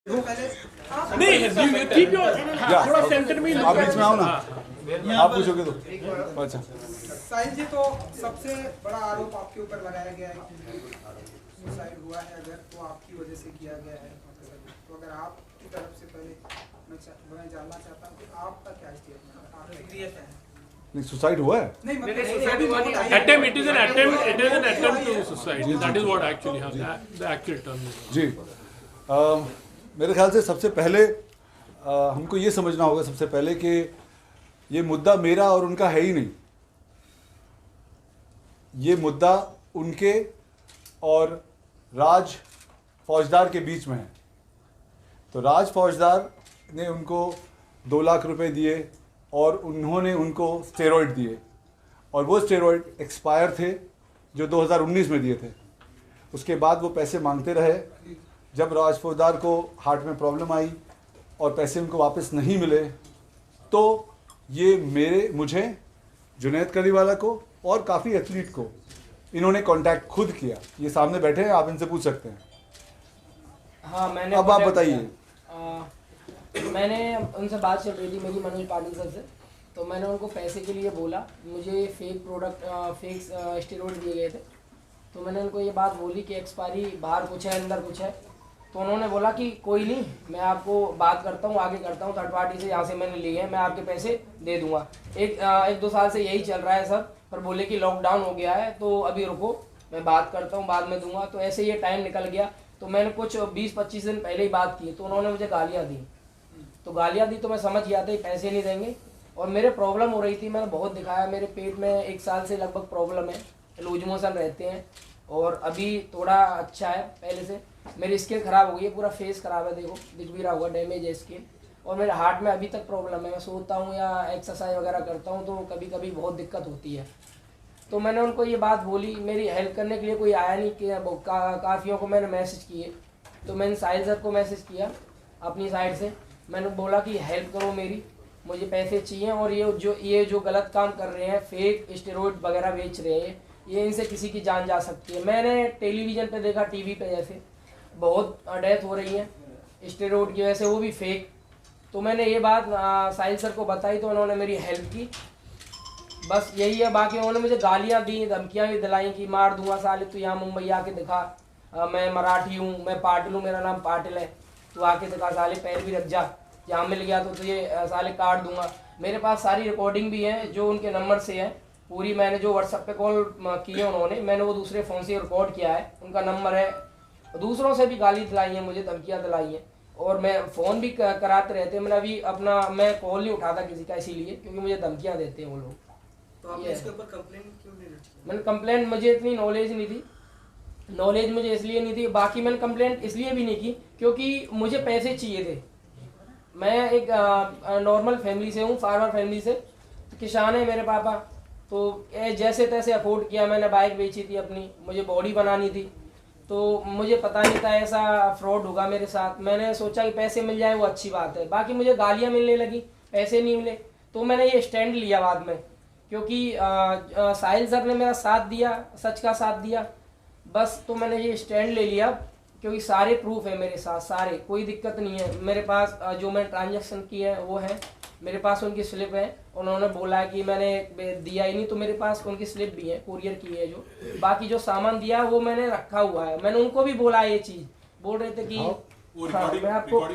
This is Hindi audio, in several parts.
नहीं keep your थोड़ा सेंटर में आप बीच में आओ ना, आप पूछोगे तो। अच्छा साहिल जी, तो सबसे बड़ा आरोप आपके ऊपर लगाया गया है कि सुसाइड हुआ है, अगर तो आपकी वजह से किया गया है। तो अगर आपकी तरफ से पहले मैं जानना चाहता हूँ कि आपका क्या स्टेटमेंट है, आपकी क्रिया क्या है? नहीं, सुसाइड हुआ है? नहीं, मतलब attempt, it is an attempt to suicide. That is what actually the actual term is. जी, मेरे ख्याल से सबसे पहले हमको ये समझना होगा सबसे पहले कि ये मुद्दा मेरा और उनका है ही नहीं। ये मुद्दा उनके और राज फौजदार के बीच में है। तो राज फौजदार ने उनको 2 लाख रुपए दिए और उन्होंने उनको स्टेरॉइड दिए, और वो स्टेरॉइड एक्सपायर थे जो 2019 में दिए थे। उसके बाद वो पैसे मांगते रहे। जब राज फौजदार को हार्ट में प्रॉब्लम आई और पैसे उनको वापस नहीं मिले, तो ये मुझे जुनैद कलीवाला को और काफ़ी एथलीट को इन्होंने कांटेक्ट खुद किया। ये सामने बैठे हैं, आप इनसे पूछ सकते हैं। हाँ, मैंने अब आप बताइए। मैंने उनसे बात चल रही थी मेरी मनोज पाटिल सर से, तो मैंने उनको पैसे के लिए बोला। मुझे फेक प्रोडक्ट फेक स्टेरॉइड दिए गए थे, तो मैंने उनको ये बात बोली कि एक्सपायरी बाहर कुछ है अंदर कुछ है। तो उन्होंने बोला कि कोई नहीं, मैं आपको बात करता हूँ, आगे करता हूँ, थर्ड पार्टी से यहाँ से मैंने लिए हैं, मैं आपके पैसे दे दूंगा। एक 2 साल से यही चल रहा है सर, पर बोले कि लॉकडाउन हो गया है तो अभी रुको, मैं बात करता हूँ, बाद में दूंगा। तो ऐसे ये टाइम निकल गया। तो मैंने कुछ 20-25 दिन पहले ही बात की, तो उन्होंने मुझे गालियाँ दी। तो गालियाँ दी तो मैं समझ गया था पैसे नहीं देंगे। और मेरे प्रॉब्लम हो रही थी, मैंने बहुत दिखाया, मेरे पेट में 1 साल से लगभग प्रॉब्लम है, लूज मोशन रहते हैं, और अभी थोड़ा अच्छा है पहले से। मेरी स्किन ख़राब हो गई है, पूरा फेस ख़राब है, देखो दिख भी रहा होगा, डैमेज है स्किन। और मेरे हार्ट में अभी तक प्रॉब्लम है। मैं सोता हूँ या एक्सरसाइज वगैरह करता हूँ तो कभी कभी बहुत दिक्कत होती है। तो मैंने उनको ये बात बोली, मेरी हेल्प करने के लिए कोई आया नहीं कि काफ़ियों को मैंने मैसेज किए। तो मैंने साहिल सर को मैसेज किया अपनी साइड से, मैंने बोला कि हेल्प करो मेरी, मुझे पैसे चाहिए। और ये जो गलत काम कर रहे हैं, फेक स्टेरॉइड वगैरह बेच रहे हैं, ये इनसे किसी की जान जा सकती है। मैंने टेलीविज़न पे देखा, टीवी पे जैसे बहुत डेथ हो रही है स्टेरॉइड की वजह से, वो भी फेक। तो मैंने ये बात साहिल सर को बताई, तो उन्होंने मेरी हेल्प की, बस यही है। बाकी उन्होंने मुझे गालियाँ दी, धमकियाँ भी दिलाई कि मार दूंगा साले, तू यहाँ मुंबई आके दिखा, मैं मराठी हूँ, मैं पाटिल हूँ, मेरा नाम पाटिल है, तू आके दिखा साले, पैर भी रख जा, यहाँ मिल गया तो तुझे साले काट दूंगा। मेरे पास सारी रिकॉर्डिंग भी है जो उनके नंबर से है पूरी। मैंने जो व्हाट्सएप पे कॉल की है उन्होंने, मैंने वो दूसरे फ़ोन से रिकॉर्ड किया है, उनका नंबर है। दूसरों से भी गाली दिलाई है, मुझे धमकियाँ दिलाई हैं, और मैं फ़ोन भी कराते रहते हैं। मैंने अभी मैं कॉल नहीं उठाता किसी का, इसीलिए क्योंकि मुझे धमकियाँ देते हैं वो लोग। तो आपने इसके ऊपर कंप्लेंट क्यों नहीं रखी? मैंने कंप्लेंट, मुझे इतनी नॉलेज नहीं थी, नॉलेज मुझे इसलिए नहीं थी। बाकी मैंने कंप्लेंट इसलिए भी नहीं की क्योंकि मुझे पैसे चाहिए थे। मैं एक नॉर्मल फैमिली से हूँ, फार्मर फैमिली से, किसान है मेरे पापा। तो जैसे तैसे अफोर्ड किया, मैंने बाइक बेची थी अपनी, मुझे बॉडी बनानी थी, तो मुझे पता नहीं था ऐसा फ्रॉड होगा मेरे साथ। मैंने सोचा कि पैसे मिल जाए वो अच्छी बात है। बाकी मुझे गालियाँ मिलने लगी, पैसे नहीं मिले, तो मैंने ये स्टैंड लिया बाद में, क्योंकि साहिल सर ने मेरा साथ दिया, सच का साथ दिया, बस। तो मैंने ये स्टैंड ले लिया क्योंकि सारे प्रूफ है मेरे साथ, सारे, कोई दिक्कत नहीं है मेरे पास। जो मैंने ट्रांजैक्शन की है वो है मेरे पास, उनकी स्लिप है। उन्होंने बोला है कि मैंने दिया ही नहीं, तो मेरे पास उनकी स्लिप भी है, कुरियर की है जो। बाकी जो सामान दिया वो मैंने रखा हुआ है। मैंने उनको भी बोला ये चीज़, बोल रहे थे कि मैं आपको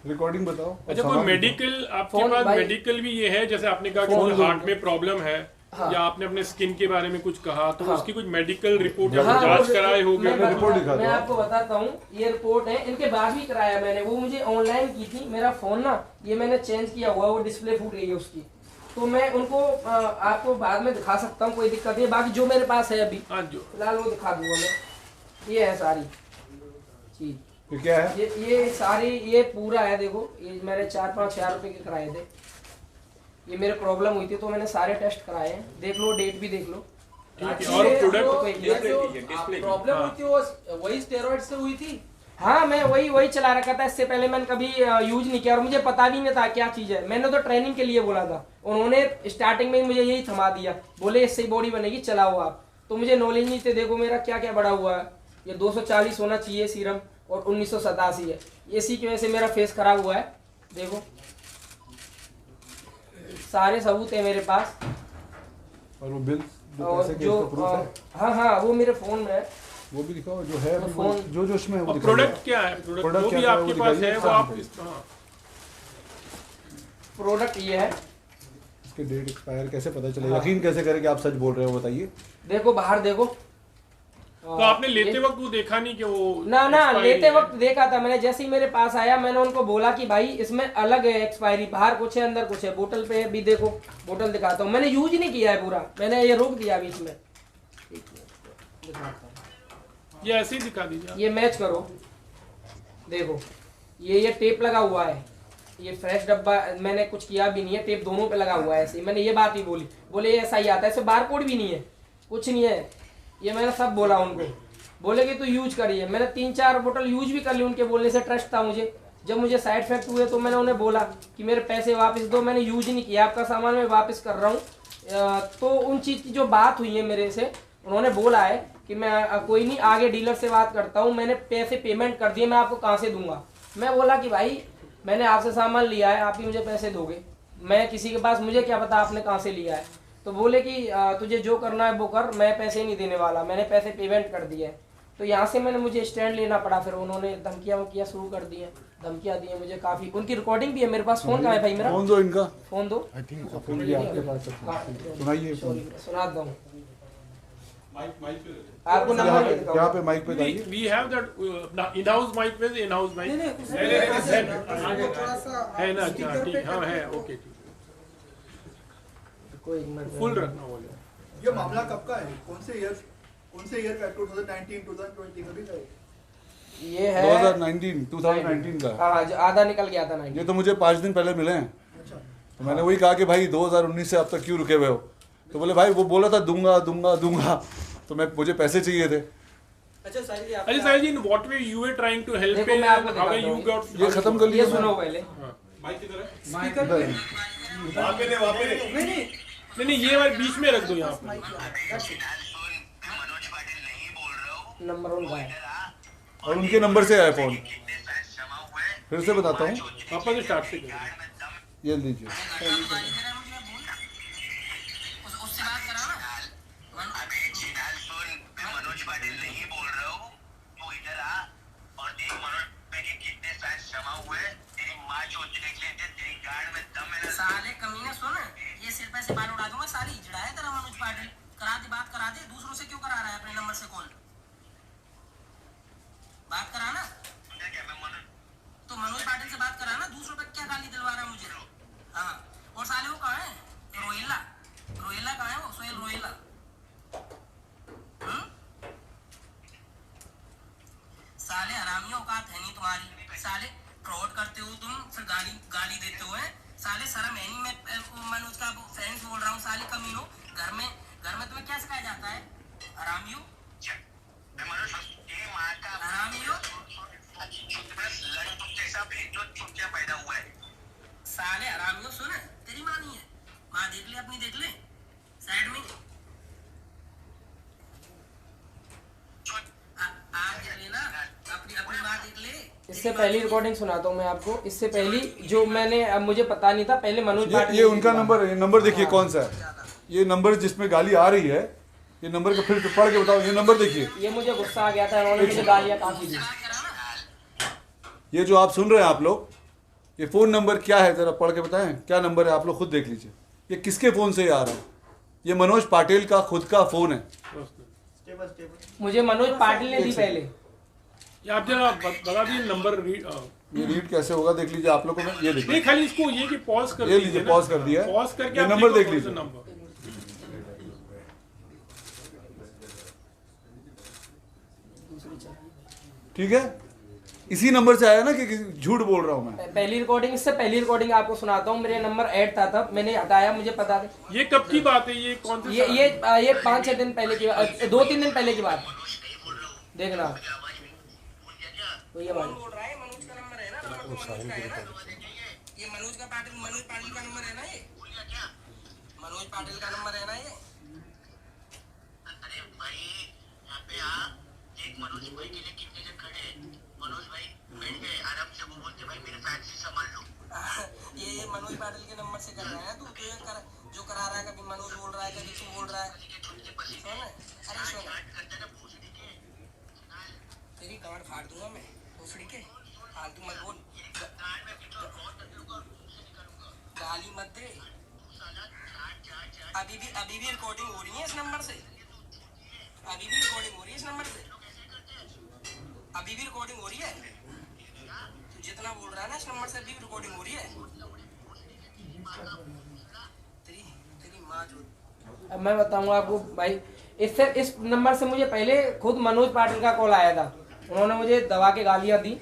रिकॉर्डिंग बताओ। अच्छा, कोई मेडिकल आपके पास मेडिकल भी ये है, जैसे आपने कहा कि हार्ट में प्रॉब्लम है, या आपने अपने स्किन के बारे में कुछ कहा, तो उसकी कुछ मेडिकल रिपोर्ट या जांच कराए होगे? मैं आपको बताता हूँ, ये रिपोर्ट है, इनके बाद भी कराया मैंने, वो मुझे ऑनलाइन की थी। मेरा फोन ना, ये मैंने चेंज किया हुआ, वो डिस्प्ले फूट गई है उसकी, तो मैं उनको आपको बाद में दिखा सकता हूँ, कोई दिक्कत नहीं। बाकी जो मेरे पास है अभी फिलहाल वो दिखा दूंगा मैं। ये है सारी चीज, क्या है ये सारी, ये पूरा है, देखो ये मैंने 4-5 हज़ार रुपए के कराए थे। ये मेरे प्रॉब्लम हुई थी तो मैंने सारे टेस्ट कराए हैं, देख लो, डेट भी देख लो। और प्रॉब्लम हुई थी वो वही स्टेरॉइड से हुई थी? हाँ, मैं वही चला रखा था, इससे पहले मैंने कभी यूज नहीं किया, और मुझे पता भी नहीं था क्या चीज़ है। मैंने तो ट्रेनिंग के लिए बोला था, उन्होंने स्टार्टिंग में मुझे यही थमा दिया, बोले इससे बॉडी बनेगी, चलाओ आप। तो मुझे नॉलेज नहीं थे, देखो मेरा क्या क्या बड़ा हुआ है। ये 240 होना चाहिए सीरम, और 1987 है। इसी की वजह से मेरा फेस खराब हुआ है। देखो सारे सबूत है मेरे पास। और वो बिल और पैसे के जो उसका proof है? हाँ वो मेरे फोन में है। वो भी दिखाओ जो है, वो अभी फोन- जो जो उसमें है वो और दिखाइए। प्रोडक्ट क्या है, प्रोडक्ट Product जो क्या भी है, आपके वो पास दिखाइए, है वो कहाँ आप पे? हाँ। प्रोडक्ट ये है। इसके डेट एक्सपायर कैसे पता चले? यकीन कैसे करें कि आप सच बोल रहे हो, बताइए। देखो बाहर देखो। तो आपने लेते वक्त वो देखा नहीं कि वो ना expiry लेते है? वक्त देखा था मैंने। जैसे ही मेरे पास आया मैंने उनको बोला कि भाई इसमें अलग है एक्सपायरी, बाहर कुछ है अंदर कुछ है। बोतल पे भी देखो, बोतल दिखाता हूँ, मैंने यूज नहीं किया है पूरा, मैंने ये रोक दिया बीच में। दिखाता हूँ, ये ऐसे ही दिखा दीजिए आप। ये मैच करो, देखो ये टेप लगा हुआ है, ये फ्रेश डब्बा मैंने कुछ किया भी नहीं है, टेप दोनों पे लगा हुआ है ऐसे ही। मैंने ये बात ही बोली, बोले ये ऐसा ही आता है, इससे बार कोड भी नहीं है, कुछ नहीं है, ये मैंने सब बोला उनको। बोले कि तू यूज करिए, मैंने 3-4 बोतल यूज भी कर ली, उनके बोलने से ट्रस्ट था मुझे। जब मुझे साइड इफेक्ट हुए तो मैंने उन्हें बोला कि मेरे पैसे वापस दो, मैंने यूज नहीं किया, आपका सामान मैं वापस कर रहा हूँ। तो उन चीज़ की जो बात हुई है मेरे से, उन्होंने बोला है कि मैं कोई नहीं, आगे डीलर से बात करता हूँ, मैंने पैसे पेमेंट कर दिए, मैं आपको कहाँ से दूंगा। मैं बोला कि भाई मैंने आपसे सामान लिया है, आप ही मुझे पैसे दोगे, मैं किसी के पास, मुझे क्या पता आपने कहाँ से लिया है। तो बोले कि तुझे जो करना है वो कर, मैं पैसे नहीं देने वाला, मैंने पैसे पेमेंट कर दिए। तो यहाँ से मुझे स्टैंड लेना पड़ा। फिर उन्होंने धमकियाँ शुरू कर दी हैं, धमकियाँ दी हैं मुझे काफ़ी। उनकी रिकॉर्डिंग भी है मेरे पास। फोन कहाँ है भाई मेरा? फोन दो इनका। फोन दो, फोन भी आपके पास है। सुनाइए फोन। सुना दो आपको यहाँ नंबर पे, दे देता यहाँ हूँ। पे माइक पे लाइए। We have that in-house mic with in-house mic. नहीं, है थोड़ा सा है ना? speaker अच्छा पे ठीक, हाँ करके- है, ओके ठीक, कोई मिनट फुल रखना बोले। ये मामला कब का है? कौन से ईयर का? 2019 2020 कभी का है? ये है 2019 का। हाँ, जो आधा निकल गया था ना। ये तो मुझे 5 दिन पहले मिले हैं। अच्छा। तो मैंने वही कहा कि भाई 2019 से अब तक क्यों रुके हुए हो? तो बोले भाई वो बोला था दूंगा दूंगा दूंगा, तो मुझे पैसे चाहिए थे। अच्छा साहिल जी, अच्छा साहिल जी, in what way you were trying to help देखो, him मैं आपको and how दिखाता you हूँ। got ये खत्म कर ये लिया सुनो पहले। स्पीकर पे नहीं नहीं ये वाले बीच में रख दो यहाँ पे। नंबर उनका है। और उनके नंबर से आया फोन। फिर से बताता हूँ, पापा के स्टार्ट से करिए। ये लीजिए। उससे बात करा ना। मनोज पाटिल नहीं बोल रहा हूँ, तू इधर आ और देख मनोज पे के कितने साइज जमा हुए। तेरी माँ चोट देख लेते, तेरी गाड़ में दम है ना। साले कमीने सुन, ये सिर पे से बाल उड़ा दूंगा। साली जड़ा है तेरा मनोज पाटिल। करा दे बात, करा दे। दूसरों से क्यों करा रहा है अपने नंबर से कॉल? बात करा ना। क्या मैं मनोज, तो मनोज पाटिल से बात करा ना। दूसरों पे क्या गाली दिलवा रहा है मुझे? हाँ, और साले वो कहाँ है? रोहिला, रोहिला कहाँ है? वो सोहेल रोहिला। साले हरामियों औकात है नहीं तुम्हारी। साले फ्रॉड करते हो तुम, फिर गाली देते हो। साले शर्म है नहीं। मैं मनोज का फ्रेंड्स बोल रहा हूँ। साले कमीनो, घर में तुम्हें क्या सिखाया जाता है? हरामियों, हरामियों, पैदा हुआ है। साले हरामियों सुन, तेरी माँ नहीं है, माँ देख ले अपनी, देख ले साइड में। अपनी माँ देख ले। इससे पहली रिकॉर्डिंग सुनाता हूँ मैं आपको। इससे पहली जो मैंने, अब मुझे पता नहीं था पहले मनोज पाटिल ये उनका नंबर है। ये नंबर देखिए कौन सा है। ये नंबर जिसमें गाली आ रही है, ये नंबर का फिर पढ़ के बताओ। ये नंबर देखिए। ये मुझे गुस्सा आ गया था, उन्होंने मुझे गालियाँ काफी दी। ये जो आप सुन रहे हैं आप लोग, ये फ़ोन नंबर क्या है ज़रा पढ़ के बताएं। क्या नंबर है आप लोग खुद देख लीजिए। ये किसके फ़ोन से ये आ रहा है? ये मनोज पाटिल का खुद का फ़ोन है। मुझे मनोज पाटिल ने दी पहले। ये आप जरा बता दीजिए नंबर रीड। ये रीड कैसे होगा देख लीजिए आप लोगों को। ये देखिए, नहीं खाली इसको ये कि पॉज कर ये लीजिए, पॉज कर दिया है। पॉज करके ये आप नंबर लिखो देख कौन सा लीजिए। नंबर। ठीक है, इसी नंबर से आया ना कि झूठ बोल रहा हूँ मैं। पहली रिकॉर्डिंग, इससे पहली रिकॉर्डिंग आपको सुनाता हूँ। मेरे नंबर ऐड था तब, मैंने हटाया, मुझे पता था। ये कब की बात है? ये कौन से ये 5-6 दिन पहले की बात, 2-3 दिन पहले की बात। देखना तो ये बात बोल रहा है मनोज का नंबर है ना। मनोज का है ना, ये मनोज पाटिल का नंबर है ना। ये मनोज पाटिल का नंबर है ना ये। अरे भाई यहाँ पे आ, देख मनोज भाई के लिए कितने जन खड़े हैं। मनोज भाई बैठ गए आराम से, वो बोलते भाई मेरे फैंस से संभाल लो। ये मनोज पाटिल के नंबर से कर रहा है तू, तो ये कर जो करा रहा है, कभी मनोज बोल रहा है, कभी तू बोल रहा है। सुन, अरे सुन, तेरी गांड फाड़ दूंगा मैं भोसड़ी के, फालतू मत बोल, गाली मत दे। अभी भी रिकॉर्डिंग हो रही है इस नंबर से, अभी भी रिकॉर्डिंग हो रही है इस नंबर से, अभी भी रिकॉर्डिंग हो रही है। तू जितना बोल रहा है ना इस नंबर से अभी भी रिकॉर्डिंग हो रही है। तेरी माँ जो, अब मैं बताऊंगा आपको भाई, इससे इस नंबर से मुझे पहले खुद मनोज पाटिल का कॉल आया था, उन्होंने मुझे दबा के गालियां दी,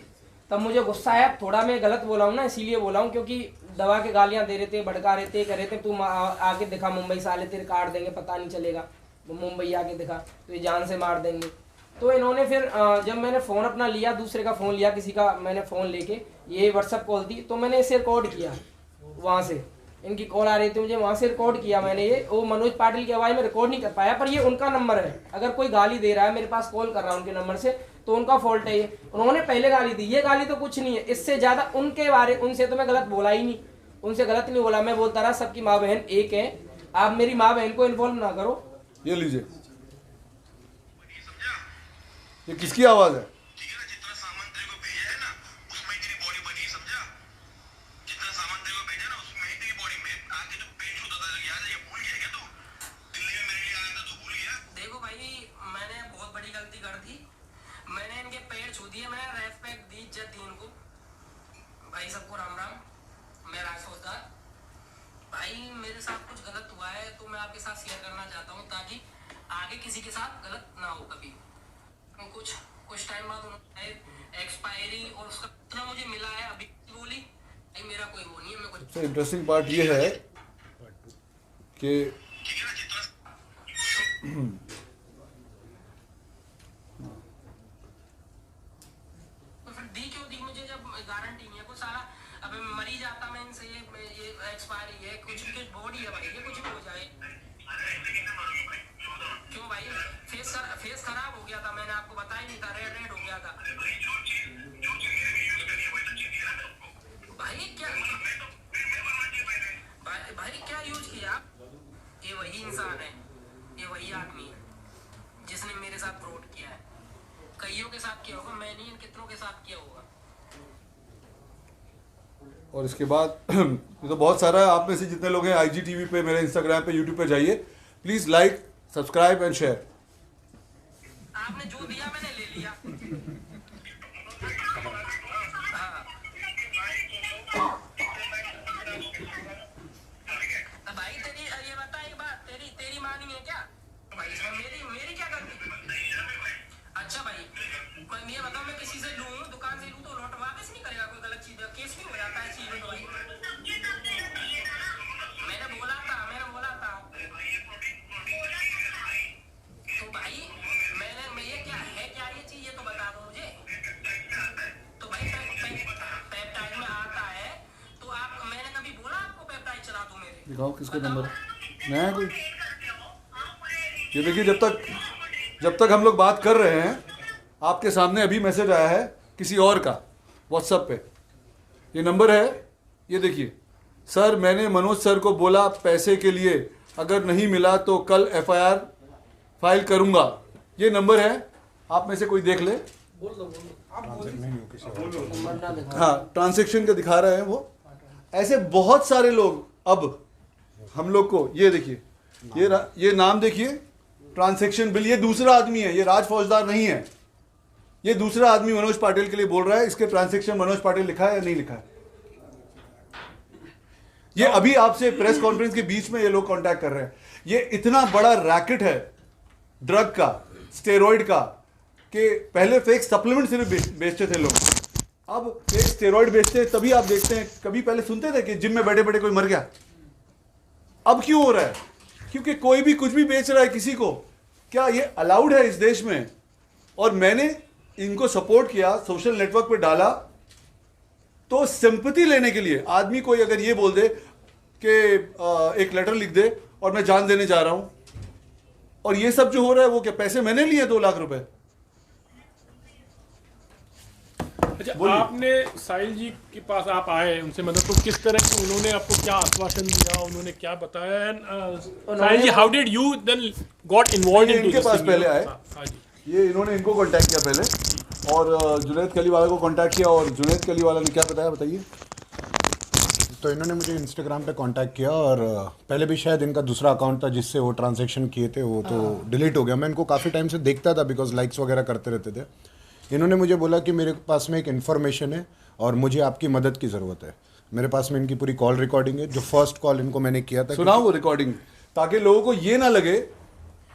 तब मुझे गुस्सा आया। थोड़ा मैं गलत बोला हूँ ना, इसीलिए बोला हूँ, क्योंकि दबा के गालियां दे रहे थे, भड़का रहे थे, कह रहे थे तू आके दिखा मुंबई से, आले तेरे काट देंगे, पता नहीं चलेगा, मुंबई आके दिखा तो ये जान से मार देंगे। तो इन्होंने फिर जब मैंने फ़ोन अपना लिया, दूसरे का फ़ोन लिया, किसी का मैंने फ़ोन लेके, ये व्हाट्सअप कॉल थी, तो मैंने इसे रिकॉर्ड किया, वहाँ से इनकी कॉल आ रही थी मुझे, वहाँ से रिकॉर्ड किया मैंने। ये वो मनोज पाटिल की आवाज़ में रिकॉर्ड नहीं कर पाया, पर ये उनका नंबर है, अगर कोई गाली दे रहा है मेरे पास कॉल कर रहा है उनके नंबर से, तो उनका फॉल्ट है ये। उन्होंने पहले गाली दी, ये गाली तो कुछ नहीं है, इससे ज़्यादा उनके बारे, उनसे तो मैं गलत बोला ही नहीं, उनसे गलत नहीं बोला, मैं बोलता रहा सबकी माँ बहन एक है, आप मेरी माँ बहन को इन्वॉल्व ना करो। ये लीजिए, ये किसकी आवाज़ है? ठीक है ना, जितना सामान तेरे को भेजा है ना उसमें ही तेरी बॉडी बनी, समझा? जितना सामान तेरे को भेजा ना उसमें ही तेरी बॉडी में आके जो पेट छूता था, याद है? ये भूल गया क्या तू? दिल्ली में मेरे लिए आया था, तू भूल गया? देखो भाई, मैंने बहुत बड़ी गलती कर दी, मैंने इनके पैर छू दिए, मैंने रेस्पेक्ट दी, इज्जत दी इनको। भाई सबको राम राम, मैं राज फौजदार। भाई मेरे साथ कुछ गलत हुआ है तो मैं आपके साथ शेयर करना चाहता हूँ, ताकि आगे किसी के साथ गलत ना हो कभी। कुछ टाइम बाद उन्होंने एक्सपायरी और उसका कितना मुझे मिला है अभी बोली, भाई मेरा कोई वो नहीं है, मैं कुछ। सबसे इंटरेस्टिंग पार्ट ये है कि फिर दी क्यों दी मुझे, जब गारंटी नहीं है कुछ, सारा अब मरी जाता मैं इनसे, ये एक्सपायरी है, कुछ बॉडी है भाई, ये कुछ भी हो जाए। क्यों भाई, फेस खराब हो गया था, मैंने आपको बताया नहीं था, रेड हो गया था भाई। क्या भाई क्या यूज किया? ये वही इंसान है, ये वही आदमी है जिसने मेरे साथ फ्रॉड किया है। कईयों के साथ किया होगा, मैं नहीं, कितनों के साथ किया होगा। और इसके बाद ये तो बहुत सारा है, आप में से जितने लोग हैं IGTV पे, मेरे इंस्टाग्राम पे, यूट्यूब पे जाइए, please like, subscribe and share. आपने जो दिया मैंने ले लिया। भाई तेरी ये बता एक बात, तेरी माँ नहीं है क्या भाई? इसमें मेरी क्या गलती? अच्छा भाई, ये बताओ, मैं किसी से लूँ, दुकान से लूँ तो लौट वापस नहीं करेगा कोई गलत चीज, केस भी हो जाता है चीज में। भाई मैंने बोला था तो भाई मैं ये क्या है, क्या ये चीज, ये तो बता दो मुझे। तो भाई पेप्टाइड में आता है तो आप, मैंने कभी बोला आपको पेप्टाइड चला दो मेरे? दिखाओ किसका नंबर है, नया कोई? ये देखिए, जब तक हम लोग बात कर रहे हैं, आपके सामने अभी मैसेज आया है किसी और का व्हाट्सएप पे। ये नंबर है, ये देखिए, सर मैंने मनोज सर को बोला पैसे के लिए, अगर नहीं मिला तो कल FIR फाइल करूंगा। ये नंबर है, आप में से कोई देख ले। हाँ, ट्रांजैक्शन का दिखा रहे हैं वो। ऐसे बहुत सारे लोग अब हम लोग को, ये देखिए, ये नाम देखिए, ट्रांजैक्शन बिल, ये दूसरा आदमी है, ये राज फौजदार नहीं है, ये दूसरा आदमी मनोज पाटिल के लिए बोल रहा है। इसके ट्रांजैक्शन मनोज पाटिल लिखा है या नहीं लिखा है? ये अभी आपसे प्रेस कॉन्फ्रेंस के बीच में ये लोग कांटेक्ट कर रहे हैं। ये इतना बड़ा रैकेट है ड्रग का, स्टेरॉइड का, कि पहले फेक सप्लीमेंट सिर्फ बेचते थे लोग, अब फेक स्टेरॉइड बेचते हैं। तभी आप देखते हैं, कभी पहले सुनते थे कि जिम में बैठे बैठे कोई मर गया, अब क्यों हो रहा है? क्योंकि कोई भी कुछ भी बेच रहा है किसी को। क्या ये अलाउड है इस देश में? और मैंने इनको सपोर्ट किया, सोशल नेटवर्क पे डाला, तो सिंपैथी लेने के लिए आदमी कोई अगर ये बोल दे कि एक लेटर लिख दे और मैं जान देने जा रहा हूं, और ये सब जो हो रहा है वो क्या पैसे मैंने लिए 2 लाख रुपए? आपने साहिल जी के पास आप आए उनसे मतलब तो किस तरह की उन्होंने आपको क्या आश्वासन दिया, उन्होंने क्या बताया, and Sahil ji how did you then got involved into इनके पास पहले आए, हाँ जी, ये इन्होंने इनको कांटेक्ट किया पहले और जुनैद कलीवाला को कांटेक्ट किया और जुनैद कलीवाला ने क्या बताया बताइए। तो इन्होंने मुझे इंस्टाग्राम पे कांटेक्ट किया और पहले भी शायद इनका दूसरा अकाउंट था जिससे वो ट्रांजैक्शन किए थे, वो तो डिलीट हो गया। मैं इनको काफ़ी टाइम से देखता था बिकॉज लाइक्स वगैरह करते रहते थे। इन्होंने मुझे बोला कि मेरे पास में एक इन्फॉर्मेशन है और मुझे आपकी मदद की ज़रूरत है। मेरे पास में इनकी पूरी कॉल रिकॉर्डिंग है, जो फर्स्ट कॉल इनको मैंने किया था। सुनाओ वो रिकॉर्डिंग ताकि लोगों को ये ना लगे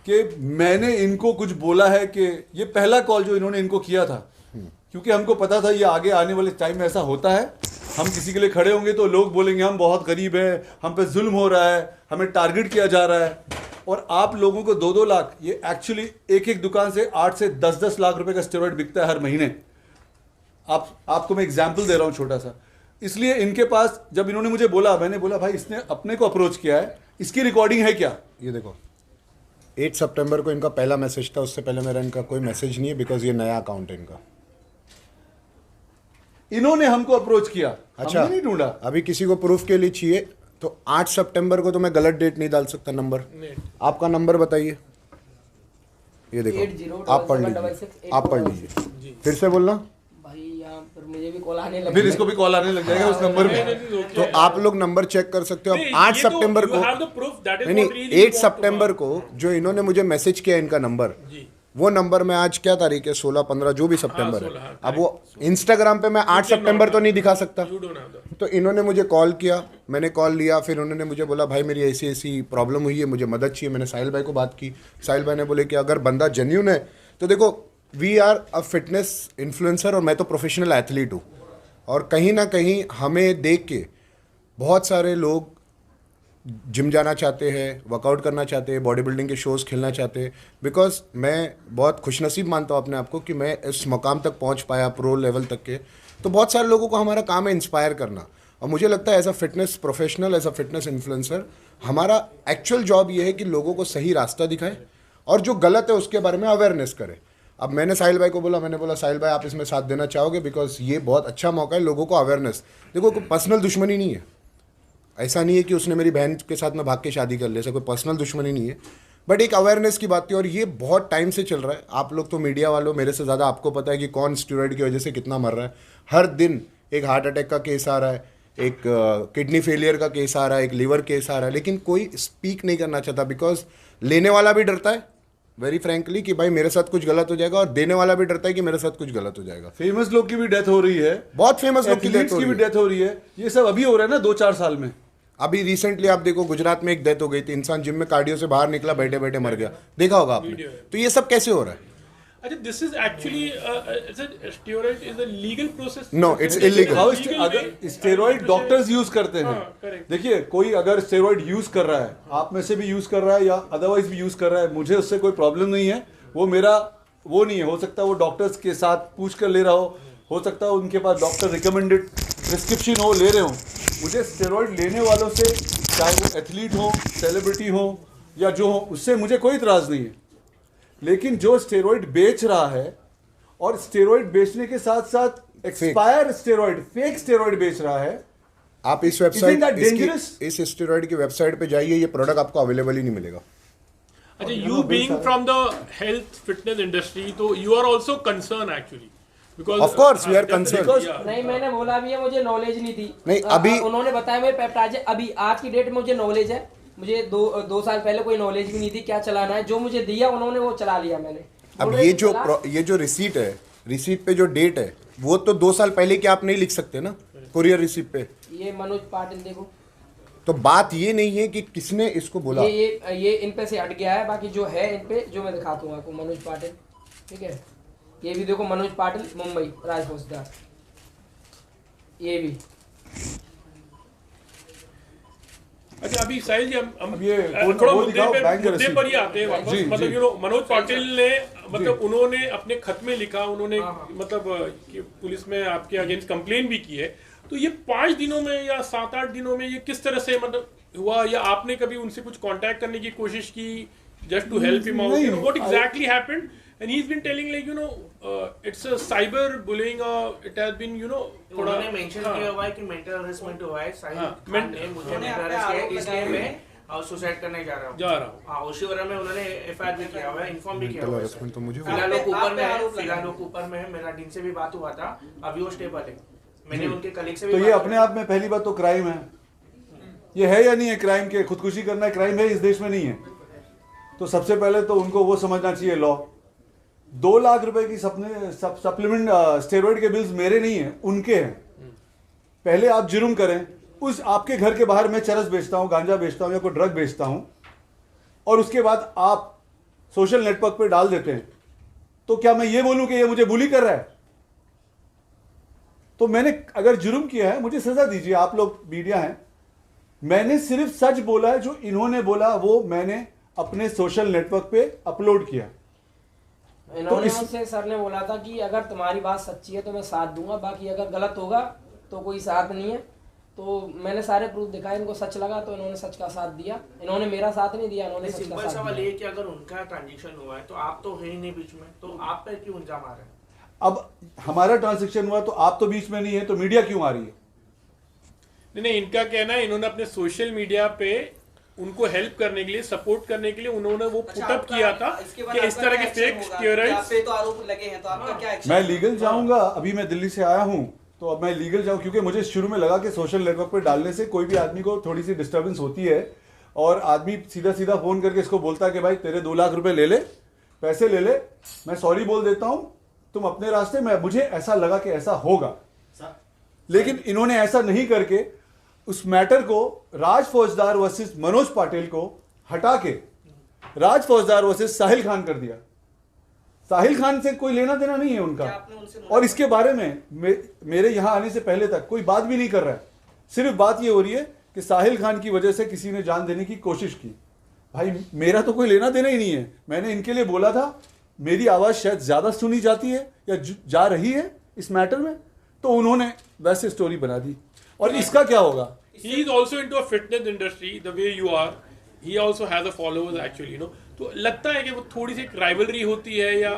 कि मैंने इनको कुछ बोला है, कि ये पहला कॉल जो इन्होंने इनको किया था, क्योंकि हमको पता था ये आगे आने वाले टाइम में ऐसा होता है। हम किसी के लिए खड़े होंगे तो लोग बोलेंगे हम बहुत गरीब हैं, हम पे जुल्म हो रहा है, हमें टारगेट किया जा रहा है। और आप लोगों को 2-2 लाख, ये एक्चुअली एक दुकान से 8 से 10-10 लाख रुपए का स्टेरॉइड बिकता है हर महीने। आपको मैं एग्जाम्पल दे रहा हूँ छोटा सा। इसलिए इनके पास जब इन्होंने मुझे बोला, मैंने बोला भाई इसने अपने को अप्रोच किया है, इसकी रिकॉर्डिंग है क्या? ये देखो 8 सितंबर को इनका पहला मैसेज था, उससे पहले मेरा इनका कोई मैसेज नहीं है बिकॉज ये नया अकाउंट है इनका। इन्होंने हमको अप्रोच किया, अच्छा हमने नहीं ढूंढा। अभी किसी को प्रूफ के लिए चाहिए तो 8 सितंबर को तो मैं गलत डेट नहीं डाल सकता। नंबर आपका नंबर बताइए, ये देखो आप पढ़ लीजिए, आप पढ़ लीजिए, फिर से बोलना भाई। यहाँ पर मुझे भी कॉल आने लगे, फिर इसको भी कॉल आने लग जाएगा उस नंबर में। तो आप लोग नंबर चेक कर सकते हो। अब 8 सितंबर को नहीं 8 सितंबर को जो इन्होंने मुझे मैसेज किया इनका नंबर, वो नंबर में आज क्या तारीख है 16-15 जो भी सितंबर है। अब वो इंस्टाग्राम पे मैं 8 सितंबर तो नहीं दिखा सकता। तो इन्होंने मुझे कॉल किया, मैंने कॉल लिया, फिर उन्होंने मुझे बोला भाई मेरी ऐसी ऐसी प्रॉब्लम हुई है, मुझे मदद चाहिए। मैंने साहिल भाई को बात की, साहिल भाई ने बोले कि अगर बंदा जेन्युइन है तो देखो we are a fitness influencer और मैं तो प्रोफेशनल एथलीट हूँ, और कहीं ना कहीं हमें देख के बहुत सारे लोग जिम जाना चाहते हैं, वर्कआउट करना चाहते हैं, बॉडी बिल्डिंग के शोज़ खेलना चाहते हैं। बिकॉज मैं बहुत खुशनसीब मानता हूँ अपने आप को कि मैं इस मकाम तक पहुँच पाया, प्रो लेवल तक के। तो बहुत सारे लोगों को हमारा काम है इंस्पायर करना, और मुझे लगता है as a fitness professional, as a fitness influencer हमारा एक्चुअल जॉब ये है कि लोगों को सही रास्ता दिखाए और जो गलत है उसके बारे में अवेयरनेस करे। अब मैंने साहिल भाई को बोला, मैंने बोला साहिल भाई आप इसमें साथ देना चाहोगे, बिकॉज ये बहुत अच्छा मौका है लोगों को अवेयरनेस। देखो कोई पर्सनल दुश्मनी नहीं है, ऐसा नहीं है कि उसने मेरी बहन के साथ में भाग के शादी कर ली, ऐसा कोई पर्सनल दुश्मनी नहीं है, बट एक अवेयरनेस की बात थी। और ये बहुत टाइम से चल रहा है। आप लोग तो मीडिया वालों मेरे से ज़्यादा आपको पता है कि कौन स्टेरॉइड की वजह से कितना मर रहा है। हर दिन एक हार्ट अटैक का केस आ रहा है, एक किडनी फेलियर का केस आ रहा है, एक लीवर केस आ रहा है, लेकिन कोई स्पीक नहीं करना चाहता बिकॉज लेने वाला भी डरता है वेरी फ्रैंकली कि भाई मेरे साथ कुछ गलत हो जाएगा, और देने वाला भी डरता है कि मेरे साथ कुछ गलत हो जाएगा। फेमस लोग की भी डेथ हो रही है, बहुत फेमस लोग की डेथ हो रही है। ये सब अभी हो रहा है ना 2-4 साल में। अभी रिसेंटली आप देखो गुजरात में एक डेथ हो गई थी, इंसान जिम में कार्डियो से बाहर निकला, बैठे बैठे मर गया, देखा होगा आपने। तो ये सब कैसे हो रहा है? अच्छा, this is actually steroid is a legal process. No, it's illegal. अगर स्टेरॉइड डॉक्टर्स यूज करते हैं, देखिए कोई अगर स्टेरॉइड यूज कर रहा है, आप में से भी यूज कर रहा है या अदरवाइज भी यूज कर रहा है, मुझे उससे कोई प्रॉब्लम नहीं है। वो मेरा वो नहीं है, हो सकता है वो डॉक्टर्स के साथ पूछ कर ले रहा हो सकता है उनके पास डॉक्टर रिकमेंडेड प्रिस्क्रिप्शन हो, ले रहे हो। मुझे स्टेरॉइड लेने वालों से, चाहे वो एथलीट हो, सेलिब्रिटी हो या जो हो, उससे मुझे कोई इतराज़ नहीं है। लेकिन जो स्टेरॉइड बेच रहा है और स्टेरॉइड बेचने के साथ साथ एक्सपायर स्टेरॉइड, फेक स्टेरॉइड बेच रहा है, आप इस वेबसाइट, इस स्टेरॉइड की वेबसाइट पे जाइए, ये प्रोडक्ट आपको अवेलेबल ही नहीं मिलेगा। अच्छा, you being from the health fitness industry, तो you are also concern actually, because of course we are concern. नहीं, मैंने बोला भी है, मुझे नॉलेज नहीं थी। नहीं, अभी उन्होंने बताया मेरे पेप्टाइड, अभी आज की डेट में मुझे नॉलेज है। मुझे दो साल पहले कोई नॉलेज भी नहीं थी क्या चलाना है। जो मुझे दिया उन्होंने वो चला लिया मैंने। अब ये जो रिसीट है, रिसीट पे जो डेट है वो तो 2 साल पहले की आप नहीं लिख सकते ना कुरियर रिसीट पे। ये मनोज पाटिल देखो, तो बात ये नहीं है कि किसने इसको बोला, ये इन पे से हट गया है। बाकी जो है इन पे, जो मैं दिखाता हूँ आपको, मनोज पाटिल, ठीक है। ये भी देखो, मनोज पाटिल, मुंबई, राज फौजदार। ये भी अच्छा, अभी साहिल जी हम ये थोड़ा मुद्दे पर ही आते हैं वापस। मतलब मनोज पाटिल ने, मतलब उन्होंने अपने खत में लिखा, उन्होंने मतलब कि पुलिस में आपके अगेंस्ट कंप्लेन भी की है। तो ये 5 दिनों में या 7-8 दिनों में ये किस तरह से मतलब हुआ, या आपने कभी उनसे कुछ कांटेक्ट करने की कोशिश की just to help him out? What exactly happened and he's been telling like it's a cyber bullying or it has been उन्होंने मेंशन किया हुआ है कि मेंटल हरेसमेंट हुआ है साहिल खान ने मुझे मेंटल हरेस किया है, इसलिए मैं सुसाइड करने जा रहा हूँ। हाँ, ओशिवरा में उन्होंने एफआईआर भी किया हुआ है, इन्फॉर्म भी किया हुआ है। तो मुझे फिलहाल लोग ऊपर में है, फिलहाल लोग ऊपर में है। मेरा दिन से भी बात हुआ था, अभी वो स्टेबल है। मैंने उनके कलीग से भी तो ये अपने आप में पहली बात तो क्राइम है, ये है या नहीं है क्राइम के खुदकुशी करना क्राइम है, इस देश में नहीं है। तो सबसे पहले तो उनको वो समझना चाहिए लॉ। 2 लाख रुपए की सप्लीमेंट स्टेरॉइड के बिल्स मेरे नहीं है, उनके हैं। पहले आप जुर्म करें, उस आपके घर के बाहर मैं चरस बेचता हूं, गांजा बेचता हूं या कोई ड्रग बेचता हूं, और उसके बाद आप सोशल नेटवर्क पे डाल देते हैं, तो क्या मैं ये बोलूं कि ये मुझे बुली कर रहा है? तो मैंने अगर जुर्म किया है मुझे सजा दीजिए, आप लोग मीडिया हैं। मैंने सिर्फ सच बोला है, जो इन्होंने बोला वो मैंने अपने सोशल नेटवर्क पे अपलोड किया। इन्होंने मुझसे सर ने बोला था कि अगर तुम्हारी बात सच्ची है तो मैं साथ दूंगा, बाकी अगर गलत होगा तो कोई साथ नहीं है। तो मैंने सारे प्रूफ दिखाए, इनको सच लगा तो इन्होंने सच का साथ दिया, इन्होंने मेरा साथ नहीं दिया, इन्होंने सच का सिंपल साथ सवाल दिया। ये कि अगर उनका ट्रांजैक्शन हुआ है तो आप तो है ही नहीं बीच में, तो आप पे क्यों इल्जाम आ रहे हैं? अब हमारा ट्रांजैक्शन हुआ तो आप तो बीच में नहीं है, तो मीडिया क्यों आ रही है? नहीं, इनका कहना है इन्होंने अपने सोशल मीडिया पे उनको हेल्प करने के लिए, सपोर्ट करने के लिए उन्होंने वो पुटअप किया था कि इस तरह के फेक स्टेरॉइड्स पे तो आरोप लगे हैं, तो आपका क्या एक्शन? मैं लीगल जाऊंगा, अभी मैं दिल्ली से आया हूं, तो अब मैं लीगल जाऊं, क्योंकि मुझे शुरू में लगा कि सोशल नेटवर्क पे डालने से कोई भी आदमी को थोड़ी सी डिस्टर्बेंस होती है, और आदमी सीधा सीधा फोन करके इसको बोलता है कि भाई तेरे 2 लाख रुपए ले ले, पैसे ले ले, मैं सॉरी बोल देता हूं, तुम अपने रास्ते में। मुझे ऐसा लगा कि ऐसा होगा, लेकिन इन्होंने ऐसा नहीं करके उस मैटर को राज फौजदार वर्सेस मनोज पाटिल को हटा के राज फौजदार वर्सेस साहिल खान कर दिया। साहिल खान से कोई लेना देना नहीं है उनका, और इसके बारे में मेरे यहां आने से पहले तक कोई बात भी नहीं कर रहा है। सिर्फ बात ये हो रही है कि साहिल खान की वजह से किसी ने जान देने की कोशिश की। भाई मेरा तो कोई लेना देना ही नहीं है। मैंने इनके लिए बोला था मेरी आवाज शायद ज्यादा सुनी जाती है या जा रही है इस मैटर में, तो उन्होंने वैसे स्टोरी बना दी। और इसका क्या होगा? He is also into a fitness industry the way you are. He also has a followers actually, तो लगता है कि वो थोड़ी सी राइवलरी होती है, या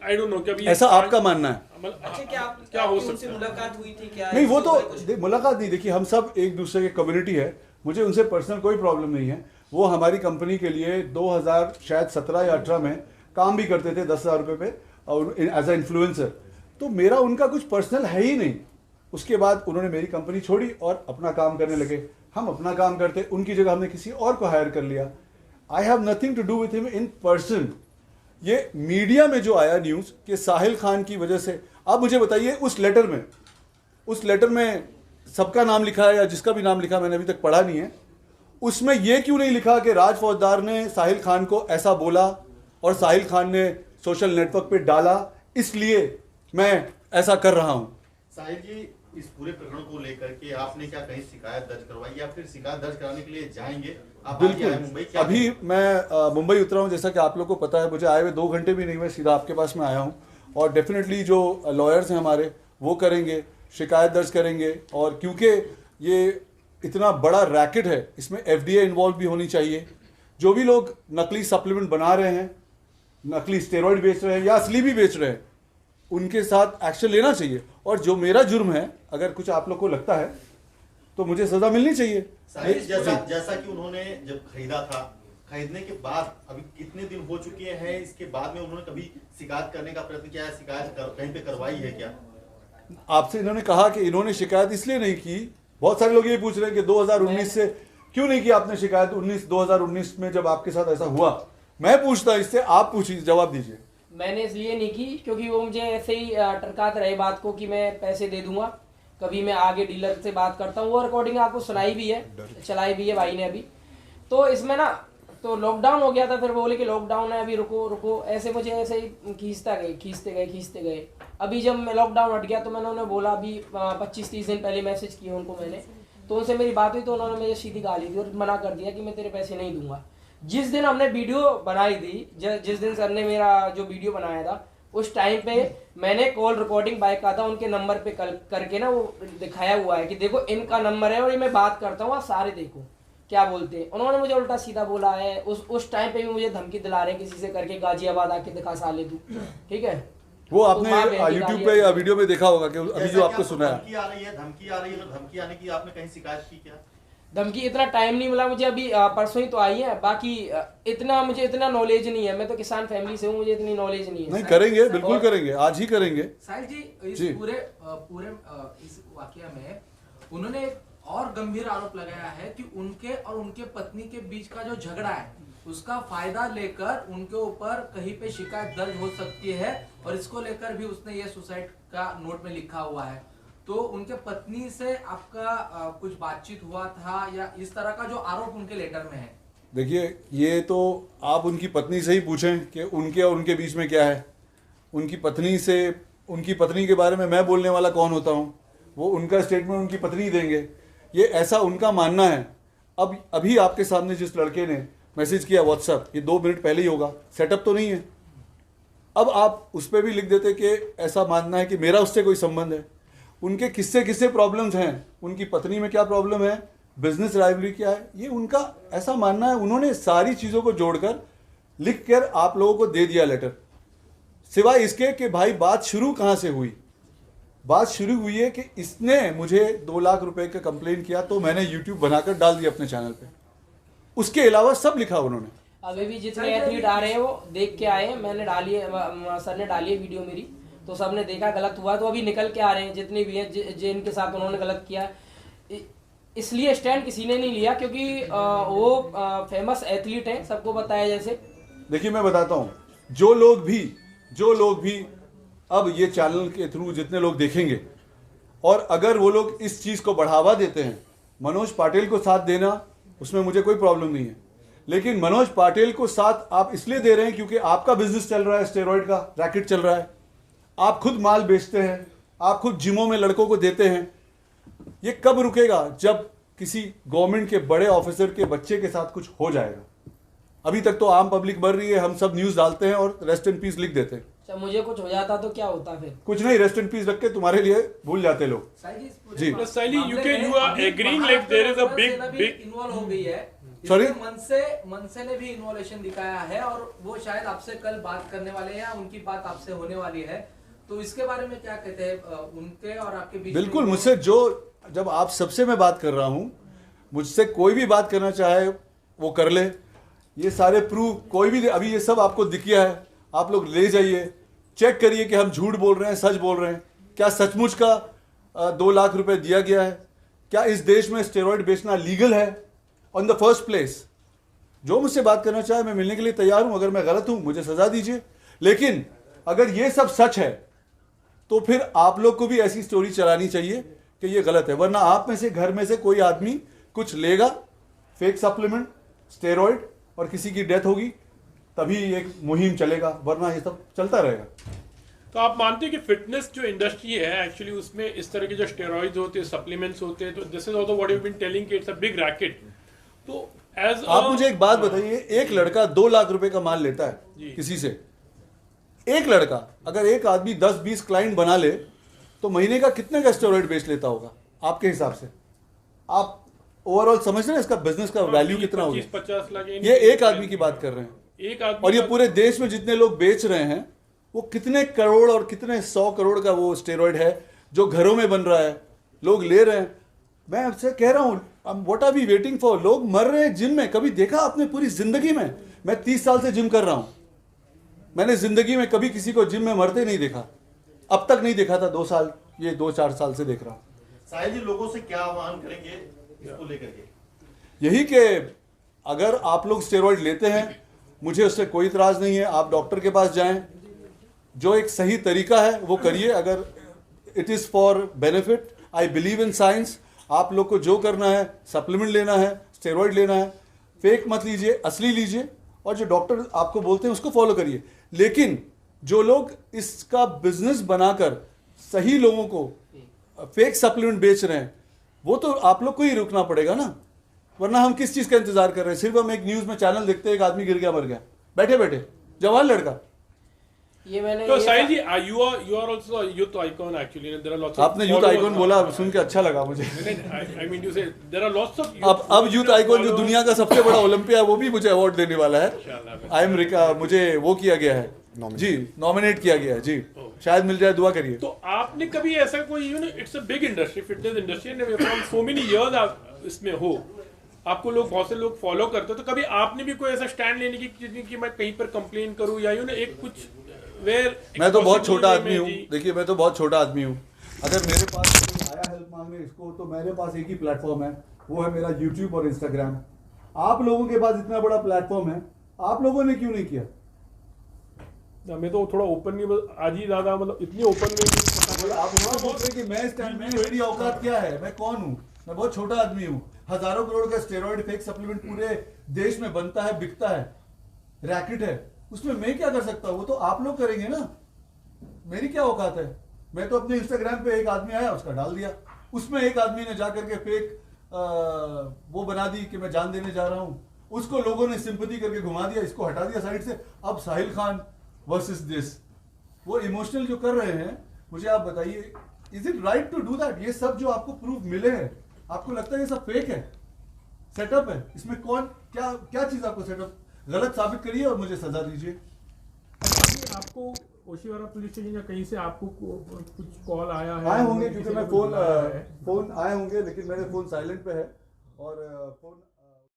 आई डोंट नो क्या ऐसा आपका मानना है? अच्छा, क्या हो उनसे सकता है? मुलाकात हुई थी क्या? नहीं, वो तो मुलाकात नहीं, देखिए हम सब एक दूसरे के कम्युनिटी है, मुझे उनसे पर्सनल कोई प्रॉब्लम नहीं है। वो हमारी कंपनी के लिए 2017 या 18 में काम भी करते थे 10,000 रुपये पे, और एज अ इन्फ्लुएंसर। तो मेरा उनका कुछ पर्सनल है ही नहीं। उसके बाद उन्होंने मेरी कंपनी छोड़ी और अपना काम करने लगे, हम अपना काम करते, उनकी जगह हमने किसी और को हायर कर लिया। I have nothing to do with him in person. ये मीडिया में जो आया न्यूज़ कि साहिल खान की वजह से, आप मुझे बताइए उस लेटर में सबका नाम लिखा है या जिसका भी नाम लिखा मैंने अभी तक पढ़ा नहीं है, उसमें यह क्यों नहीं लिखा कि राज फौजदार ने साहिल खान को ऐसा बोला और साहिल खान ने सोशल नेटवर्क पे डाला, इसलिए मैं ऐसा कर रहा हूं। साहिल जी, इस पूरे प्रकरण को लेकर के आपने क्या कहीं शिकायत दर्ज करवाई या फिर शिकायत दर्ज कराने के लिए जाएंगे? आप बिल्कुल, मुंबई अभी मैं मुंबई उतरा हूँ, जैसा कि आप लोग को पता है। मुझे आए हुए 2 घंटे भी नहीं हुए, सीधा आपके पास में आया हूँ। और डेफिनेटली जो लॉयर्स हैं हमारे, वो करेंगे, शिकायत दर्ज करेंगे। और क्योंकि ये इतना बड़ा रैकेट है, इसमें FDA इन्वॉल्व भी होनी चाहिए। जो भी लोग नकली सप्लीमेंट बना रहे हैं, नकली स्टेरॉइड बेच रहे हैं या असली भी बेच रहे हैं, उनके साथ एक्शन लेना चाहिए। और जो मेरा जुर्म है, अगर कुछ आप लोग को लगता है तो मुझे सजा मिलनी चाहिए। जैसा कि उन्होंने जब खरीदा था, खरीदने के बाद अभी कितने दिन हो चुके हैं, इसके बाद में उन्होंने कभी शिकायत करने का प्रयत्न किया है? शिकायत कहीं पे करवाई है क्या? आपसे इन्होंने कहा कि इन्होंने शिकायत इसलिए नहीं की। बहुत सारे लोग ये पूछ रहे हैं कि 2019 से क्यों नहीं की आपने शिकायत? 2019 में जब आपके साथ ऐसा हुआ, मैं पूछता इससे, आप पूछिए, जवाब दीजिए। मैंने इसलिए नहीं की क्योंकि वो मुझे ऐसे ही टरकाते रहे बात को कि मैं पैसे दे दूंगा, कभी मैं आगे डीलर से बात करता हूँ। वो रिकॉर्डिंग आपको सुनाई भी है, चलाई भी है भाई ने अभी। तो इसमें ना, तो लॉकडाउन हो गया था, फिर बोले कि लॉकडाउन है अभी, रुको रुको, ऐसे मुझे ऐसे ही खींचते गए। अभी जब मैं लॉकडाउन हट गया तो मैंने उन्हें बोला, अभी 25-30 दिन पहले मैसेज किए उनको मैंने, तो उनसे मेरी बात हुई तो उन्होंने मुझे सीधी गाली दी और मना कर दिया कि मैं तेरे पैसे नहीं दूंगा। जिस दिन हमने वीडियो बनाई थी, जिस दिन सर ने मेरा जो वीडियो बनाया था, उस टाइम पे मैंने कॉल रिकॉर्डिंग बाकायदा उनके नंबर पे करके ना वो दिखाया हुआ है कि देखो इनका नंबर है और ये मैं बात करता हूँ, आप सारे देखो क्या बोलते हैं, उन्होंने मुझे उल्टा सीधा बोला है। उस टाइम पे भी मुझे धमकी दिला रहे हैं किसी से करके, गाजियाबाद आके दिखा साले तू, ठीक है। वो आपने यूट्यूब पे या वीडियो में देखा होगा कि अभी जो आपको सुना है। धमकी आ रही है, धमकी आने की आपने कहीं शिकायत की क्या? धमकी इतना टाइम नहीं मिला मुझे, अभी परसों ही तो आई है। बाकी मुझे इतना नॉलेज नहीं है, मैं तो किसान फैमिली से हूँ, मुझे इतनी नॉलेज नहीं है। नहीं करेंगे, बिल्कुल करेंगे, आज ही करेंगे। साहिल जी, इस पूरे इस वाकया में उन्होंने एक और गंभीर आरोप लगाया है कि उनके और उनके पत्नी के बीच का जो झगड़ा है उसका फायदा लेकर उनके ऊपर कहीं पे शिकायत दर्ज हो सकती है, और इसको लेकर भी उसने ये सुसाइड का नोट में लिखा हुआ है। तो उनके पत्नी से आपका कुछ बातचीत हुआ था या इस तरह का जो आरोप उनके लेटर में है? देखिए, ये तो आप उनकी पत्नी से ही पूछें कि उनके और उनके बीच में क्या है। उनकी पत्नी के बारे में मैं बोलने वाला कौन होता हूँ? वो उनका स्टेटमेंट उनकी पत्नी देंगे, ये ऐसा उनका मानना है। अब अभी आपके सामने जिस लड़के ने मैसेज किया व्हाट्सएप, ये 2 मिनट पहले ही होगा, सेटअप तो नहीं है। अब आप उस पर भी लिख देते कि ऐसा मानना है कि मेरा उससे कोई संबंध है। उनके किससे प्रॉब्लम्स हैं, उनकी पत्नी में क्या प्रॉब्लम है, बिजनेस राइवलरी क्या है, ये उनका ऐसा मानना है। उन्होंने सारी चीज़ों को जोड़कर लिख कर आप लोगों को दे दिया लेटर, सिवाय इसके कि भाई बात शुरू कहाँ से हुई। बात शुरू हुई है कि इसने मुझे 2 लाख रुपए का कंप्लेन किया, तो मैंने यूट्यूब बनाकर डाल दिया अपने चैनल पे। उसके अलावा सब लिखा उन्होंने। अभी भी जितने एथलीट आ रहे हैं वो देख के आए हैं, मैंने डाली है, सर ने डाली है वीडियो मेरी, तो सबने देखा गलत हुआ तो अभी निकल के आ रहे हैं जितने भी हैं जिनके साथ उन्होंने गलत किया। इसलिए स्टैंड किसी ने नहीं लिया क्योंकि वो फेमस एथलीट हैं, सबको बताया। जैसे देखिए, मैं बताता हूँ, जो लोग भी अब ये चैनल के थ्रू जितने लोग देखेंगे, और अगर वो लोग इस चीज़ को बढ़ावा देते हैं, मनोज पाटिल को साथ देना, उसमें मुझे कोई प्रॉब्लम नहीं है। लेकिन मनोज पाटिल को साथ आप इसलिए दे रहे हैं क्योंकि आपका बिजनेस चल रहा है, स्टेरॉइड का रैकेट चल रहा है, आप खुद माल बेचते हैं, आप खुद जिमों में लड़कों को देते हैं। ये कब रुकेगा? जब किसी गवर्नमेंट के बड़े ऑफिसर के बच्चे के साथ कुछ हो जाएगा। अभी तक तो आम पब्लिक बढ़ रही है, हम सब न्यूज़ डालते हैं और रेस्ट इन पीस लिख देते हैं। मुझे कुछ हो जाता तो क्या होता फिर? कुछ नहीं, रेस्ट इन पीस रख के तुम्हारे लिए भूल जाते लोग। जी, you are agreeing like there is a big involve हो गई है। सॉरी, मनसे ने भी इन्वॉल्वेशन दिखाया है और वो शायद आपसे कल बात करने वाले हैं या उनकी बात आपसे होने वाली है, तो इसके बारे में क्या कहते हैं उनके और आपके बीच? बिल्कुल, मुझसे जब आप सबसे मैं बात कर रहा हूं, मुझसे कोई भी बात करना चाहे वो कर ले। ये सारे प्रूफ कोई भी, अभी ये सब आपको दिख गया है, आप लोग ले जाइए, चेक करिए कि हम झूठ बोल रहे हैं, सच बोल रहे हैं। क्या सचमुच का 2 लाख रुपए दिया गया है? क्या इस देश में स्टेरॉइड बेचना लीगल है ऑन द फर्स्ट प्लेस? जो मुझसे बात करना चाहे मैं मिलने के लिए तैयार हूं। अगर मैं गलत हूं मुझे सजा दीजिए, लेकिन अगर ये सब सच है तो फिर आप लोग को भी ऐसी स्टोरी चलानी चाहिए कि ये गलत है। वरना आप में से घर में से कोई आदमी कुछ लेगा, फेक सप्लीमेंट, स्टेरॉइड, और किसी की डेथ होगी, तभी एक मुहिम चलेगा, वरना ये सब चलता रहेगा। तो आप मानते हैं कि फिटनेस जो इंडस्ट्री है एक्चुअली उसमें इस तरह के जो स्टेरॉइड्स होते हैं, सप्लीमेंट्स होते हैं, तो this is also what you have been telling कि इट्स अ बिग रैकेट। तो आप मुझे एक बात बताइए, एक लड़का 2 लाख रुपए का माल लेता है किसी से, एक लड़का, अगर एक आदमी 10-20 क्लाइंट बना ले तो महीने का कितने का स्टेरॉइड बेच लेता होगा आपके हिसाब से? आप ओवरऑल समझ रहे हैं इसका बिजनेस का वैल्यू कितना होगा? 50 लाख। ये एक आदमी की बात कर रहे हैं, एक आदमी, और ये पूरे देश में जितने लोग बेच रहे हैं वो कितने करोड़ और कितने 100 करोड़ का वो स्टेरॉइड है जो घरों में बन रहा है, लोग ले रहे हैं। मैं आपसे कह रहा हूँ, what are we waiting for? लोग मर रहे हैं जिम में। कभी देखा आपने पूरी जिंदगी में? मैं 30 साल से जिम कर रहा हूँ, मैंने जिंदगी में कभी किसी को जिम में मरते नहीं देखा, अब तक नहीं देखा था। 2-4 साल से देख रहा हूँ। साहिल जी, लोगों से क्या आह्वान करेंगे इसको लेकर के? यही कि अगर आप लोग स्टेरॉइड लेते हैं, मुझे उससे कोई इतराज नहीं है, आप डॉक्टर के पास जाएं, जो एक सही तरीका है वो करिए। अगर it is for benefit, I believe in science. आप लोग को जो करना है, सप्लीमेंट लेना है, स्टेरॉइड लेना है, फेक मत लीजिए, असली लीजिए, और जो डॉक्टर आपको बोलते हैं उसको फॉलो करिए। लेकिन जो लोग इसका बिजनेस बनाकर सही लोगों को फेक सप्लीमेंट बेच रहे हैं, वो तो आप लोग को ही रुकना पड़ेगा ना, वरना हम किस चीज़ का इंतजार कर रहे हैं? सिर्फ हम एक न्यूज़ में चैनल देखते हैं, एक आदमी गिर गया, मर गया, बैठे बैठे, जवान लड़का। ये मैंने तो साहिल जी you are also a youth icon actually. There are lots of आपने यूथ आइकॉन बोला, सुन के अच्छा लगा मुझे। I mean to say there are lots of अब यूथ आइकॉन जो दुनिया का सबसे बड़ा ओलंपिया है वो भी मुझे अवार्ड देने वाला है। मुझे वो किया गया है जी, नॉमिनेट किया गया है जी, शायद मिल जाए, दुआ करिए। तो आपने कभी ऐसा कोई it's a big industry, fitness industry and from so many years आप इसमें हो, आपको लोग बहुत से लोग फॉलो करते हो, तो कभी आपने भी कोई ऐसा स्टैंड लेने की कि मैं कहीं पर कंप्लेन करूं या एक कुछ वेयर? मैं तो बहुत छोटा आदमी हूँ, देखिए मैं तो बहुत छोटा आदमी हूँ। अगर मेरे पास कोई आया हेल्प मांगने इसको, तो मेरे पास एक ही प्लेटफॉर्म है, वो है मेरा यूट्यूब और इंस्टाग्राम। आप लोगों के पास इतना बड़ा प्लेटफॉर्म है, आप लोगों ने क्यों नहीं किया? मैं तो थोड़ा ओपन नहीं, आज ही ज्यादा मतलब इतनी ओपन में आप बोल रहे कि मैं स्टैंड, मेरी औकात क्या है, मैं कौन हूँ? मैं बहुत छोटा आदमी हूँ। हजारों करोड़ का स्टेरॉइड फेक सप्लीमेंट पूरे देश में बनता है, बिकता है, रैकेट है, उसमें मैं क्या कर सकता हूँ? वो तो आप लोग करेंगे ना, मेरी क्या औकात है? मैं तो अपने इंस्टाग्राम पे एक आदमी आया, उसका डाल दिया, उसमें एक आदमी ने जाकर के फेक वो बना दी कि मैं जान देने जा रहा हूँ, उसको लोगों ने सिंपैथी करके घुमा दिया, इसको हटा दिया साइड से। अब साहिल खान वर्सेस दिस, वो इमोशनल जो कर रहे हैं, मुझे आप बताइए, is it right to do that? ये सब जो आपको प्रूफ मिले हैं, आपको लगता है ये सब फेक है, सेटअप है? इसमें कौन क्या क्या चीज आपको सेटअप गलत साबित करिए और मुझे सजा दीजिए। आपको ओशिवारा पुलिस स्टेशन या कहीं से आपको कुछ कॉल आया है? आए होंगे, क्योंकि मैं फोन आए होंगे, लेकिन मेरे फोन साइलेंट पे है और फोन